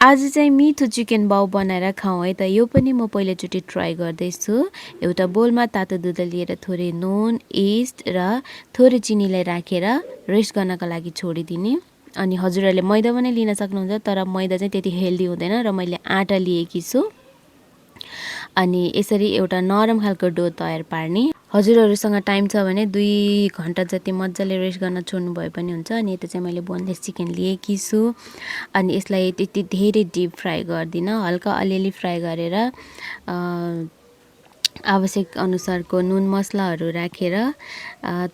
आज चाहिँ मिठो चिकन बाउ बनाएर खाउँ है त। यो पनि म पहिलोचोटि ट्राई गर्दैछु। एउटा बोलमा तातो दुध लिएर थोरै नुन, इस्ट र थोरै चिनीलाई राखेर रेस्ट गर्नका लागि छोडिदिने। अनि हजुरहरूले मैदा पनि लिन सक्नुहुन्छ, तर मैदा चाहिँ त्यति हेल्दी हुँदैन र मैले आँटा लिएकी छु। अनि यसरी एउटा नरम खालको डो तयार पार्ने। हजुरहरूसँग टाइम छ भने 2 घन्टा जति मजाले रेस्ट गर्न छोड्नु भए पनि हुन्छ। अनि यता चाहिँ मैले बोनलेस चिकन लिएकी छु। अनि यसलाई त्यति धेरै डिप फ्राई गर्दिनँ, हल्का अलिअलि फ्राई गरेर आवश्यक अनुसारको नुन मसलाहरू राखेर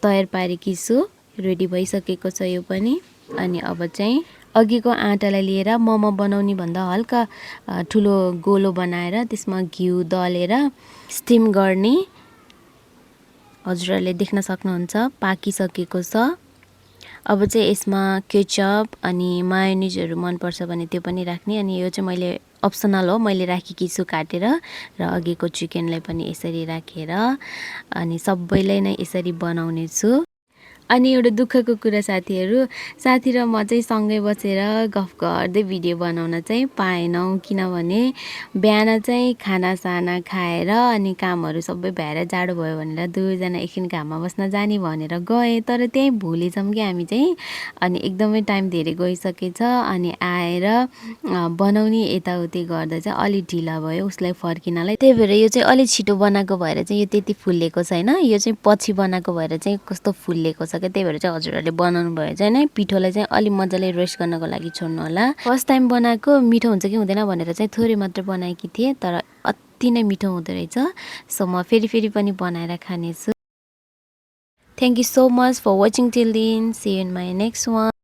तयार पारेकी छु। रेडी भइसकेको छ यो पनि। अनि अब चाहिँ अघिको आँटालाई लिएर मोमो बनाउने भन्दा हल्का ठुलो गोलो बनाएर त्यसमा घिउ दलेर स्टिम गर्ने। हजुरहरूले देख्न सक्नुहुन्छ पाकिसकेको छ। अब चाहिँ यसमा केचप अनि मायोनिजहरू मनपर्छ भने त्यो पनि राख्ने। अनि यो चाहिँ मैले अप्सनल हो, मैले राखेकी छु काटेर। र अघिको चिकनलाई पनि यसरी राखेर अनि सबैलाई नै यसरी बनाउने छु। अनि एउटा दुःखको कुरा साथी र म चाहिँ सँगै बसेर गफ गर्दै भिडियो बनाउन चाहिँ पाएनौँ, किनभने बिहान चाहिँ खानासाना खाएर अनि कामहरू सबै भ्याएर जाडो भयो भनेर दुईजना एकछिन घाममा बस्न जाने भनेर गएँ, तर त्यहीँ भुलेछौँ कि हामी चाहिँ। अनि एकदमै टाइम धेरै गइसकेछ। अनि आएर बनाउने यताउति गर्दा चाहिँ अलिक ढिला भयो उसलाई फर्किनलाई। त्यही भएर यो चाहिँ अलिक छिटो बनाएको भएर चाहिँ यो त्यति फुल्लेको छैन। यो चाहिँ पछि बनाएको भएर चाहिँ कस्तो फुल्लेको छ क्या। त्यही भएर चाहिँ हजुरहरूले बनाउनु भयो चाहिँ नै पिठोलाई चाहिँ अलिक मजाले रेस्ट गर्नको लागि छोड्नु होला। फर्स्ट टाइम बनाएको मिठो हुन्छ कि हुँदैन भनेर चाहिँ थोरै मात्र बनाएकी थिएँ, तर अति नै मिठो हुँदो रहेछ। सो म फेरि पनि बनाएर खानेछु। Thank you so much for watching till then. See you in my next one.